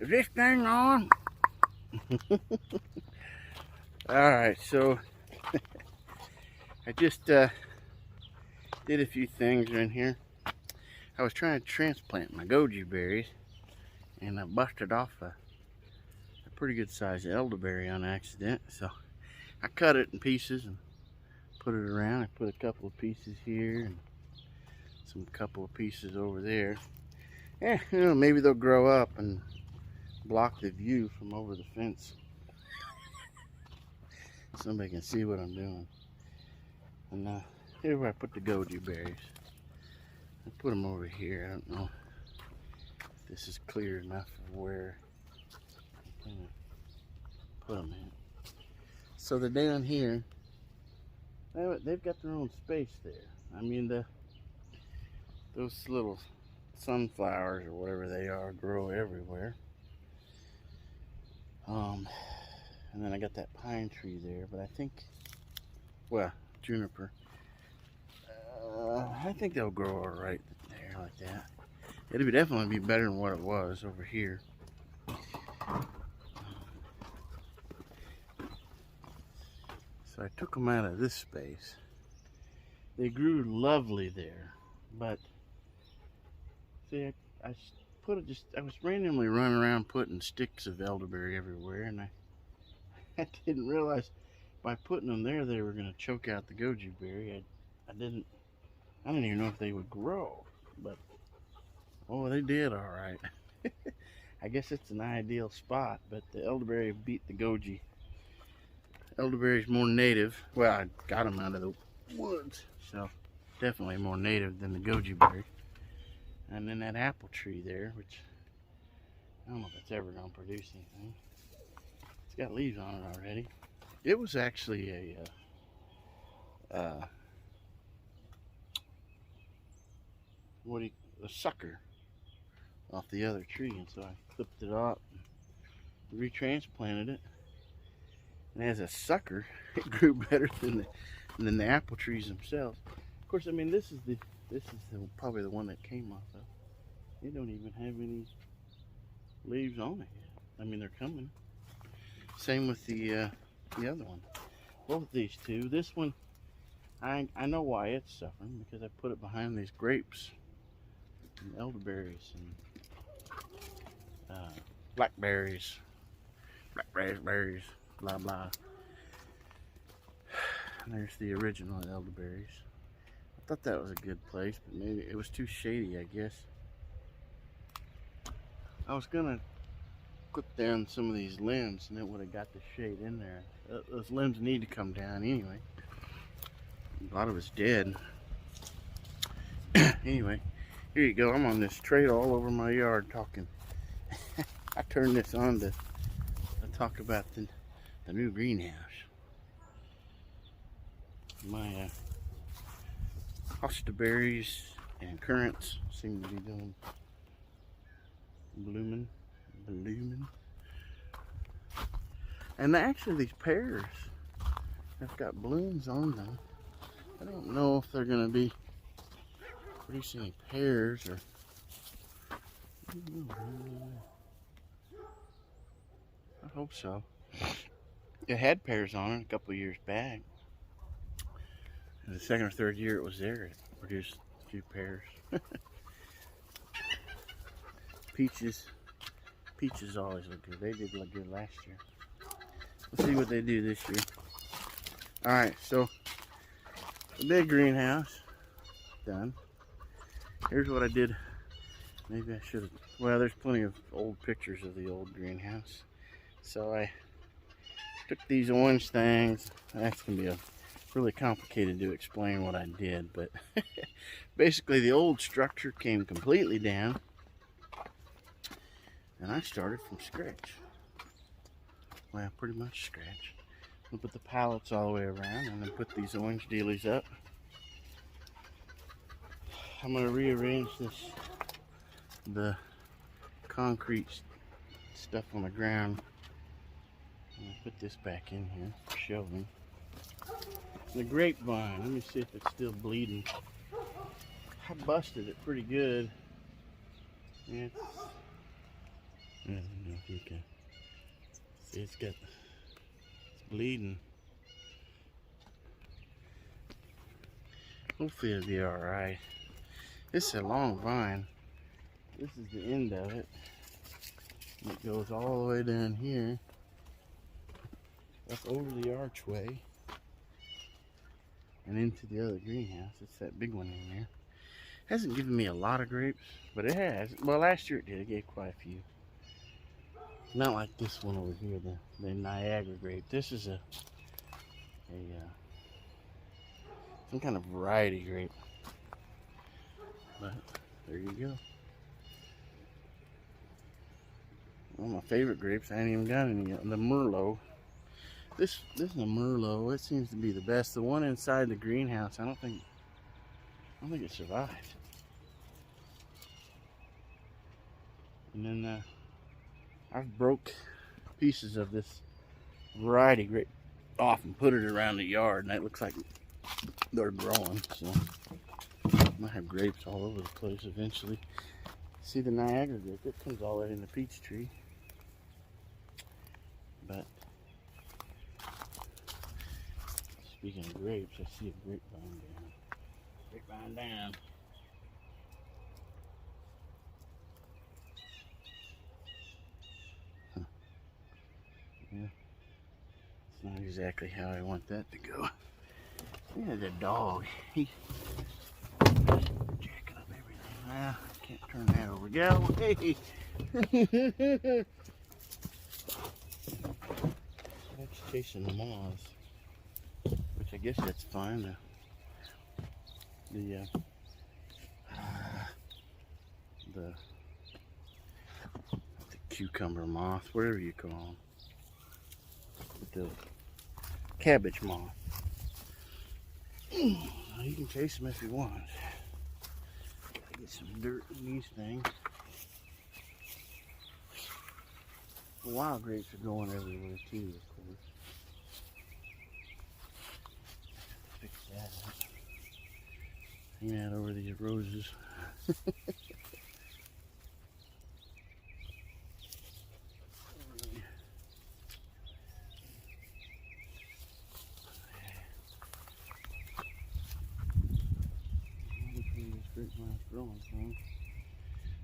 Is this thing on? Alright, so I just did a few things in here. I was trying to transplant my goji berries, and I busted off a pretty good sized elderberry on accident. So I cut it in pieces and put it around. I put a couple of pieces here and some couple of pieces over there. Yeah, you know, maybe they'll grow up and block the view from over the fence. Somebody can see what I'm doing. And here's where I put the goji berries. I put them over here. I don't know if this is clear enough of where I'm gonna put them in. So they're down here. They've got their own space there. I mean, those little sunflowers or whatever they are grow everywhere. And then I got that pine tree there, but I think, well, juniper. I think they'll grow all right there like that. It'll definitely be better than what it was over here. So I took them out of this space. They grew lovely there, but see, I was randomly running around putting sticks of elderberry everywhere, and I didn't realize by putting them there they were going to choke out the goji berry. I didn't even know if they would grow, but oh, they did all right. I guess it's an ideal spot, but the elderberry beat the goji. Elderberry's more native. Well, I got them out of the woods, so definitely more native than the goji berry. And then that apple tree there, which I don't know if it's ever going to produce anything. It's got leaves on it already. It was actually a sucker off the other tree, and so I clipped it up and retransplanted it. And as a sucker, it grew better than the apple trees themselves. Of course, I mean this is probably the one that came off of. They don't even have any leaves on it yet. I mean, they're coming. Same with the other one. Both these two. This one, I know why it's suffering, because I put it behind these grapes and elderberries and blackberries, raspberries, blah blah. And there's the original elderberries. I thought that was a good place, but maybe it was too shady, I guess. I was gonna clip down some of these limbs and it would have got the shade in there. Those limbs need to come down anyway. A lot of it's dead. Anyway, here you go. I'm on this trail all over my yard talking. I turned this on to talk about the new greenhouse. My hosta berries and currants seem to be doing blooming. And actually these pears have got blooms on them. I don't know if they're going to be producing any pears or I hope so. It had pears on it a couple of years back. And the second or third year it was there, it produced a few pears. Peaches always look good. They did look good last year. Let's see what they do this year. Alright, so the big greenhouse done. Here's what I did. Maybe I should have, well, there's plenty of old pictures of the old greenhouse. So I took these orange things. That's going to be really complicated to explain what I did, but basically the old structure came completely down. And I started from scratch. Well, pretty much scratch. We'll put the pallets all the way around and then put these orange dealies up. I'm going to rearrange the concrete stuff on the ground. I'm going to put this back in here for shelving. The grapevine, let me see if it's still bleeding. I busted it pretty good. It's, I don't know. Okay. See, it's bleeding. Hopefully it'll be alright. This is a long vine. This is the end of it. It goes all the way down here, up over the archway, and into the other greenhouse. It's that big one in there. Hasn't given me a lot of grapes, but it has. Well, last year it did. It gave quite a few. Not like this one over here, the Niagara grape. This is some kind of variety grape. But there you go. One of my favorite grapes. I ain't even got any yet. The Merlot. This is a Merlot. It seems to be the best. The one inside the greenhouse, I don't think it survived. And then I've broke pieces of this variety grape off and put it around the yard, and it looks like they're growing. So I might have grapes all over the place eventually. See the Niagara grape? It comes all the way in the peach tree. But speaking of grapes, I see a grapevine down. Grapevine down. Huh. Yeah. It's not exactly how I want that to go. Yeah, the dog. He's jacking up everything. Well, can't turn that over. Go away. It's chasing the moths, which I guess that's fine. The cucumber moth, whatever you call them, the cabbage moth. You can chase them if you want. Get some dirt in these things. The wild grapes are going everywhere too, of course. Fix that up. Hang out over these roses.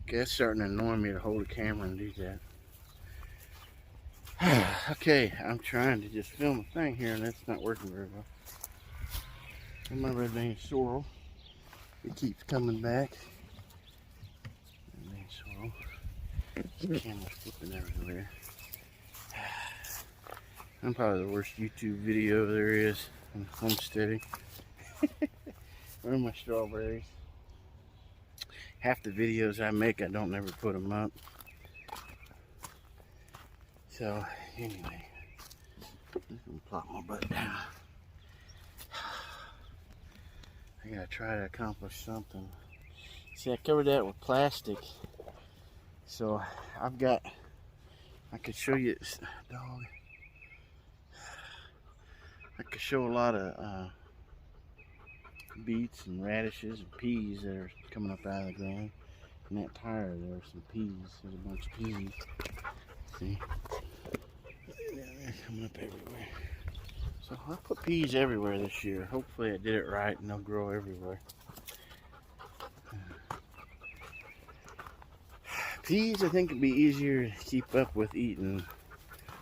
Okay, it's starting to annoy me to hold a camera and do that. Okay, I'm trying to just film a thing here and that's not working very well. And my red vein sorrel, it keeps coming back. Red vein sorrel. The camera's flipping everywhere. I'm probably the worst YouTube video there is on homesteading. Where are my strawberries? Half the videos I make, I don't never put them up. So, anyway, I'm just gonna plop my butt down. I gotta try to accomplish something. See, I covered that with plastic. So, I could show you, dog. I could show a lot of beets and radishes and peas that are coming up out of the ground. And that tire, there's some peas. There's a bunch of peas. See? They're coming up everywhere. So I put peas everywhere this year. Hopefully I did it right and they'll grow everywhere. Peas I think would be easier to keep up with eating.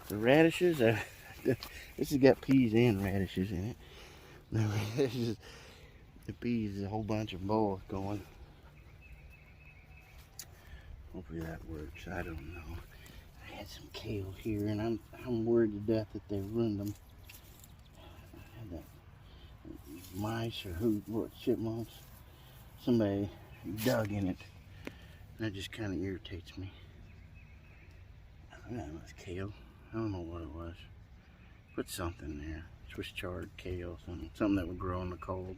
The radishes, this has got peas and radishes in it. The radishes, the peas, a whole bunch of both going. Hopefully that works. I don't know. I had some kale here, and I'm worried to death that they ruined them. I had that mice or chipmunks. Somebody dug in it. That just kind of irritates me. That was kale. I don't know what it was. Put something there. Swiss chard, kale, something that would grow in the cold.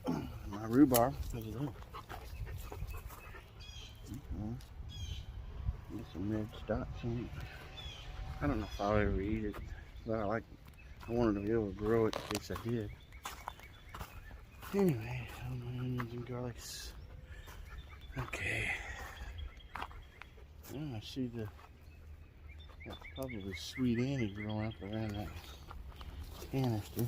My rhubarb, look at that. Get some red stalks on it. I don't know if I'll ever eat it, but I wanted to be able to grow it in case I did. Anyway, onions and garlics. Okay. Yeah, I see the That's probably Sweet Annie growing up around that canister.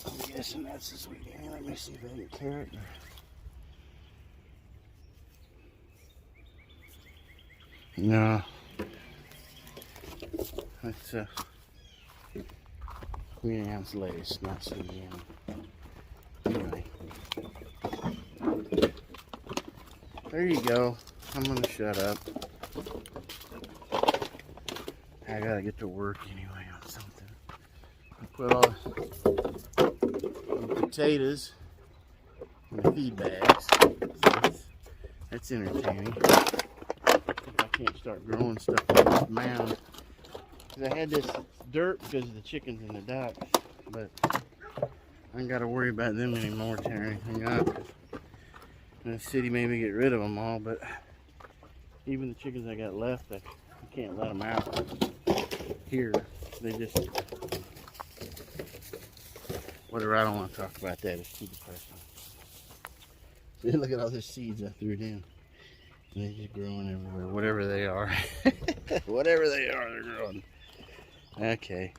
I'm guessing that's the Sweet Annie. Let me see if I get carrot. No. That's Queen Anne's lace, not Sweet Annie. Anyway. There you go. I'm gonna shut up. I gotta get to work anyway on something. I put all the potatoes in the feed bags. That's entertaining. I can't start growing stuff on this mound. Because I had this dirt because of the chickens and the ducks. But I ain't gotta worry about them anymore tearing anything up. And the city made me get rid of them all, but even the chickens I got left, I can't let them out here. They just, whatever, I don't want to talk about that. It's too depressing. See, look at all the seeds I threw down. They're just growing everywhere, whatever they are. Whatever they are, they're growing. Okay.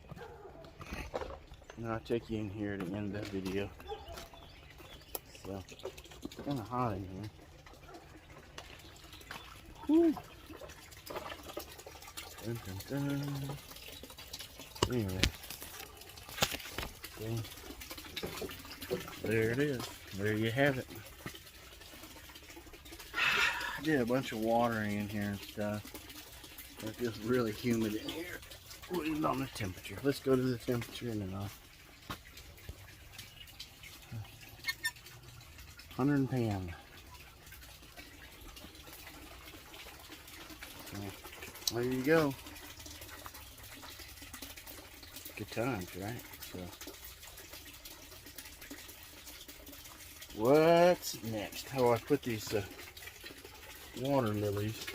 Now I'll take you in here at the end of the video. So, it's kind of hot in here. Whew. Dun, dun, dun. Anyway. Okay. There it is. There you have it. I did a bunch of watering in here and stuff. It feels really humid in here. Waiting on the temperature. Let's go to the temperature and then I'll 110. So, there you go. Good times, right? So, what's next? How do I put these water lilies?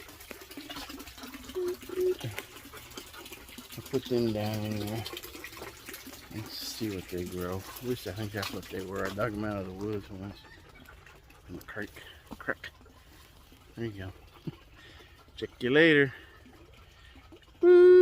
I'll put them down anyway. Let's see what they grow. At least I think that's what they were. I dug them out of the woods once. In the creek. There you go. Check you later. Woo!